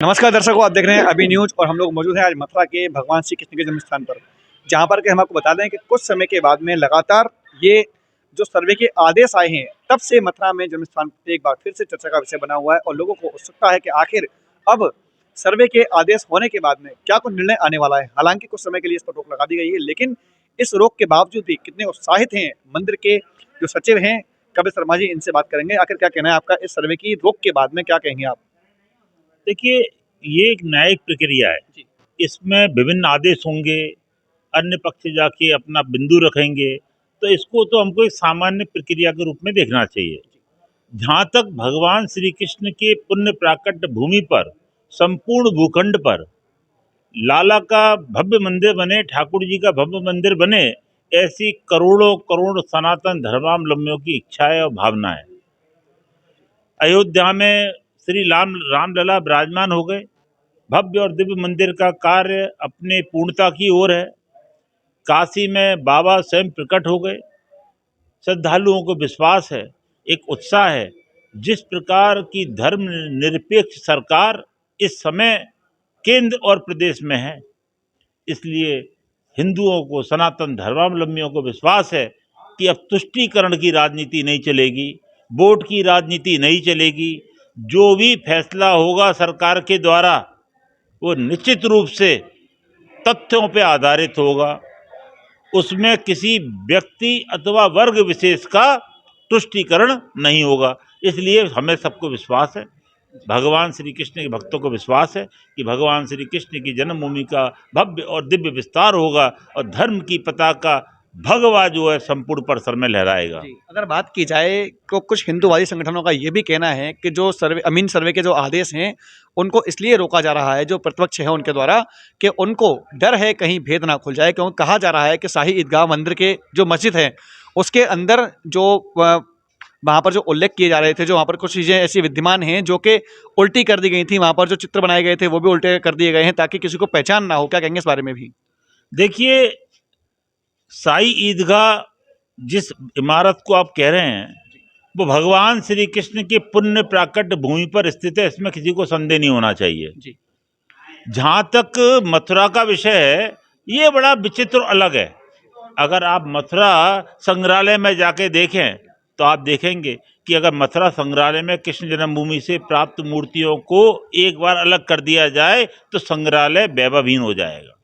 नमस्कार दर्शकों, आप देख रहे हैं अभी न्यूज और हम लोग मौजूद हैं आज मथुरा के भगवान श्री कृष्ण के जन्म स्थान पर, जहां पर के हम आपको बता दें कि कुछ समय के बाद में लगातार ये जो सर्वे के आदेश आए हैं, तब से मथुरा में जन्म स्थान एक बार फिर से चर्चा का विषय बना हुआ है और लोगों को उत्सुकता है कि आखिर अब सर्वे के आदेश होने के बाद में क्या कुछ निर्णय आने वाला है। हालांकि कुछ समय के लिए इस पर रोक लगा दी गई है, लेकिन इस रोक के बावजूद भी कितने उत्साहित हैं मंदिर के जो सचिव हैं कपिल शर्मा जी, इनसे बात करेंगे। आखिर क्या कहना है आपका इस सर्वे की रोक के बाद में, क्या कहेंगे आप? देखिए, ये एक न्यायिक प्रक्रिया है। जी। इसमें विभिन्न आदेश होंगे, अन्य पक्ष जाके अपना बिंदु रखेंगे, तो इसको तो हमको एक सामान्य प्रक्रिया के रूप में देखना चाहिए। जहाँ तक भगवान श्री कृष्ण के पुण्य प्राकट्य भूमि पर, संपूर्ण भूखंड पर लाला का भव्य मंदिर बने, ठाकुर जी का भव्य मंदिर बने, ऐसी करोड़ों करोड़ सनातन धर्मावलंबियों की इच्छाएं और भावनाएं। अयोध्या में श्री रामलला विराजमान हो गए, भव्य और दिव्य मंदिर का कार्य अपने पूर्णता की ओर है। काशी में बाबा स्वयं प्रकट हो गए। श्रद्धालुओं को विश्वास है, एक उत्साह है। जिस प्रकार की धर्म निरपेक्ष सरकार इस समय केंद्र और प्रदेश में है, इसलिए हिंदुओं को, सनातन धर्मावलंबियों को विश्वास है कि अब तुष्टीकरण की राजनीति नहीं चलेगी, वोट की राजनीति नहीं चलेगी। जो भी फैसला होगा सरकार के द्वारा, वो निश्चित रूप से तथ्यों पर आधारित होगा। उसमें किसी व्यक्ति अथवा वर्ग विशेष का तुष्टीकरण नहीं होगा। इसलिए हमें सबको विश्वास है, भगवान श्री कृष्ण के भक्तों को विश्वास है कि भगवान श्री कृष्ण की जन्मभूमि का भव्य और दिव्य विस्तार होगा और धर्म की पताका भगवा जो है संपूर्ण परिसर में लहराएगा। अगर बात की जाए तो कुछ हिंदूवादी संगठनों का ये भी कहना है कि जो अमीन सर्वे के जो आदेश हैं उनको इसलिए रोका जा रहा है, जो प्रतिपक्ष है उनके द्वारा, कि उनको डर है कहीं भेद ना खुल जाए। क्योंकि कहा जा रहा है कि शाही ईदगाह मंदिर के जो मस्जिद है उसके अंदर जो वहाँ पर जो उल्लेख किए जा रहे थे, जो वहाँ पर कुछ चीज़ें ऐसी विद्यमान हैं जो कि उल्टी कर दी गई थी, वहाँ पर जो चित्र बनाए गए थे वो भी उल्टे कर दिए गए हैं ताकि किसी को पहचान ना हो। क्या कहेंगे इस बारे में भी? देखिए, शाही ईदगाह जिस इमारत को आप कह रहे हैं, वो भगवान श्री कृष्ण के पुण्य प्राकट्य भूमि पर स्थित है, इसमें किसी को संदेह नहीं होना चाहिए जी। जहाँ तक मथुरा का विषय है, ये बड़ा विचित्र अलग है। अगर आप मथुरा संग्रहालय में जाके देखें तो आप देखेंगे कि अगर मथुरा संग्रहालय में कृष्ण जन्मभूमि से प्राप्त मूर्तियों को एक बार अलग कर दिया जाए तो संग्रहालय वैभवहीन हो जाएगा।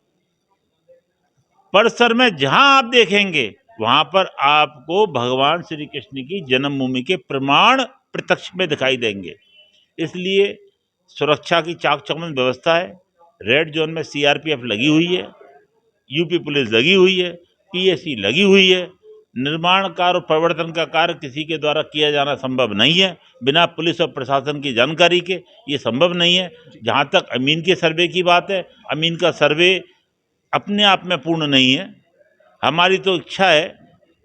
परिसर में जहां आप देखेंगे वहां पर आपको भगवान श्री कृष्ण की जन्मभूमि के प्रमाण प्रत्यक्ष में दिखाई देंगे। इसलिए सुरक्षा की चाक चौबंद व्यवस्था है। रेड जोन में सीआरपीएफ लगी हुई है, यूपी पुलिस लगी हुई है, पीएसी लगी हुई है। निर्माण कार्य और प्रवर्तन का कार्य किसी के द्वारा किया जाना संभव नहीं है बिना पुलिस और प्रशासन की जानकारी के, ये संभव नहीं है। जहाँ तक अमीन के सर्वे की बात है, अमीन का सर्वे अपने आप में पूर्ण नहीं है। हमारी तो इच्छा है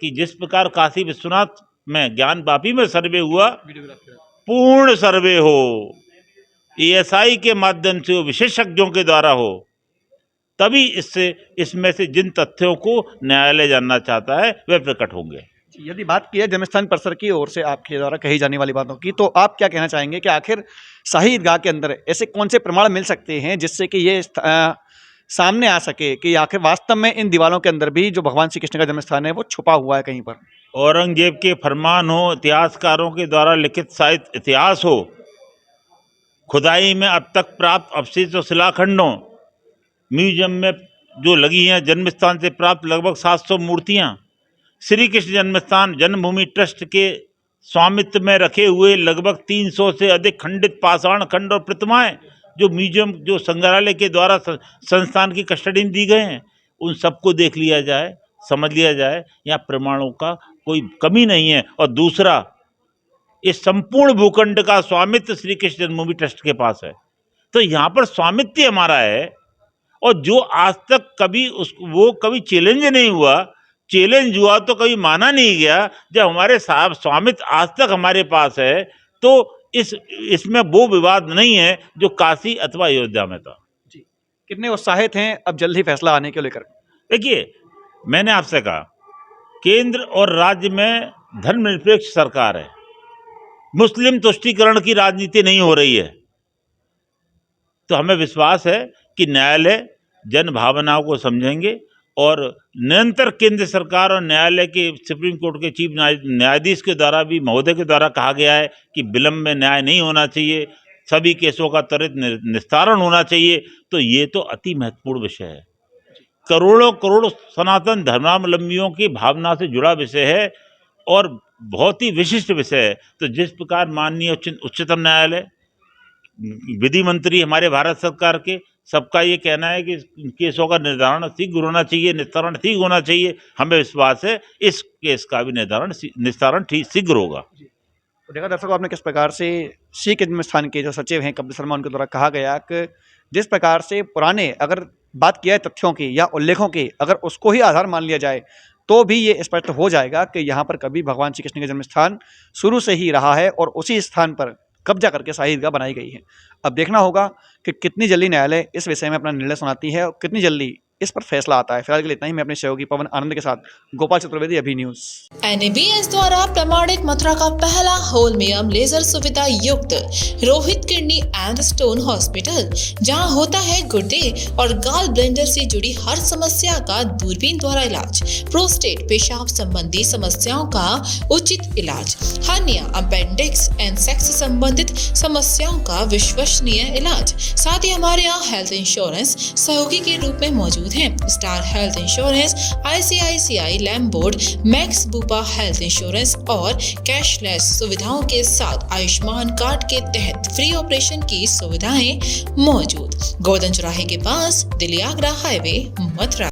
कि जिस प्रकार काशी विश्वनाथ में ज्ञान वापी में सर्वे हुआ, पूर्ण सर्वे हो, एएसआई के माध्यम से हो, विशेषज्ञों के द्वारा हो, तभी इसमें से जिन तथ्यों को न्यायालय जानना चाहता है वे प्रकट होंगे। यदि बात की है जन्मस्थान परिसर की ओर से आपके द्वारा कही जाने वाली बातों की, तो आप क्या कहना चाहेंगे कि आखिर शाही ईदगाह के अंदर ऐसे कौन से प्रमाण मिल सकते हैं जिससे कि ये सामने आ सके कि आखिर वास्तव में इन दीवारों के अंदर भी जो भगवान श्री कृष्ण का जन्मस्थान है वो छुपा हुआ है कहीं पर? औरंगजेब के फरमान हो, इतिहासकारों के द्वारा लिखित साहित्य इतिहास हो, खुदाई में अब तक प्राप्त अवशेष और शिलाखंड हो, म्यूजियम में जो लगी हैं जन्म स्थान से प्राप्त लगभग 700 मूर्तियां, श्री कृष्ण जन्मस्थान जन्मभूमि ट्रस्ट के स्वामित्व में रखे हुए लगभग 300 से अधिक खंडित पाषाण खंड और प्रतिमाएं जो म्यूजियम, जो संग्रहालय के द्वारा संस्थान की कस्टडी में दी गए हैं, उन सबको देख लिया जाए, समझ लिया जाए, यहाँ प्रमाणों का कोई कमी नहीं है। और दूसरा, इस संपूर्ण भूखंड का स्वामित्व श्री कृष्ण जन्मभूमि ट्रस्ट के पास है, तो यहाँ पर स्वामित्व हमारा है। और जो आज तक कभी वो कभी चैलेंज नहीं हुआ, चैलेंज हुआ तो कभी माना नहीं गया। जब हमारे साहब स्वामित्व आज तक हमारे पास है तो इसमें वो विवाद नहीं है जो काशी अथवा अयोध्या में था। जी। कितने उत्साहित हैं अब जल्द ही फैसला आने को लेकर? देखिए, मैंने आपसे कहा, केंद्र और राज्य में धर्मनिरपेक्ष सरकार है, मुस्लिम तुष्टीकरण की राजनीति नहीं हो रही है। तो हमें विश्वास है कि न्यायालय जन भावनाओं को समझेंगे और निरंतर केंद्र सरकार और न्यायालय के सुप्रीम कोर्ट के चीफ न्यायाधीश के द्वारा भी, महोदय के द्वारा कहा गया है कि विलंब में न्याय नहीं होना चाहिए, सभी केसों का त्वरित निस्तारण होना चाहिए। तो ये तो अति महत्वपूर्ण विषय है, करोड़ों करोड़ सनातन धर्मावलंबियों की भावना से जुड़ा विषय है और बहुत ही विशिष्ट विषय है। तो जिस प्रकार माननीय उच्चतम न्यायालय, विधि मंत्री हमारे भारत सरकार के, सबका ये कहना है कि केसों का निर्धारण शीघ्र होना चाहिए, निस्तारण शीघ्र होना चाहिए, हमें विश्वास है इस केस का भी निस्तारण शीघ्र होगा। तो देखा दर्शकों आपने किस प्रकार से सिख जन्म स्थान के जो सचिव हैं कपिल शर्मा, उनके द्वारा कहा गया कि जिस प्रकार से पुराने अगर बात किया है तथ्यों की या उल्लेखों की, अगर उसको ही आधार मान लिया जाए तो भी ये स्पष्ट हो जाएगा कि यहाँ पर कभी भगवान श्री कृष्ण का जन्म स्थान शुरू से ही रहा है और उसी स्थान पर कब्जा करके शाही ईदगाह बनाई गई है। अब देखना होगा कि कितनी जल्दी न्यायालय इस विषय में अपना निर्णय सुनाती है और कितनी जल्दी इस पर फैसला आता है। फिलहाल के लिए इतना ही। मैं अपने सहयोगी पवन आनंद के साथ गोपाल चतुर्वेदी, अभी न्यूज। NABS द्वारा प्रमाणित मथुरा का पहला होलमियम लेजर सुविधा युक्त Rohit kidney and stone hospital, जहां होता है गुर्दे और गाल ब्लेंडर से जुड़ी हर समस्या का दूरबीन द्वारा इलाज, प्रोस्टेट पेशाब संबंधी समस्याओं का उचित इलाज, हर्निया, अपेंडिक्स एंड सेक्स संबंधित समस्याओं का विश्वसनीय इलाज। साथ ही हमारे यहाँ हेल्थ इंश्योरेंस सहयोगी के रूप में मौजूद है। Star Health insurance, ICICI Lombard, Max Bupa health insurance और कैशलेस सुविधाओं के साथ आयुष्मान कार्ड के तहत फ्री ऑपरेशन की सुविधाएं मौजूद। गोवर्धन चौराहे के पास, दिल्ली आगरा हाईवे, मथुरा।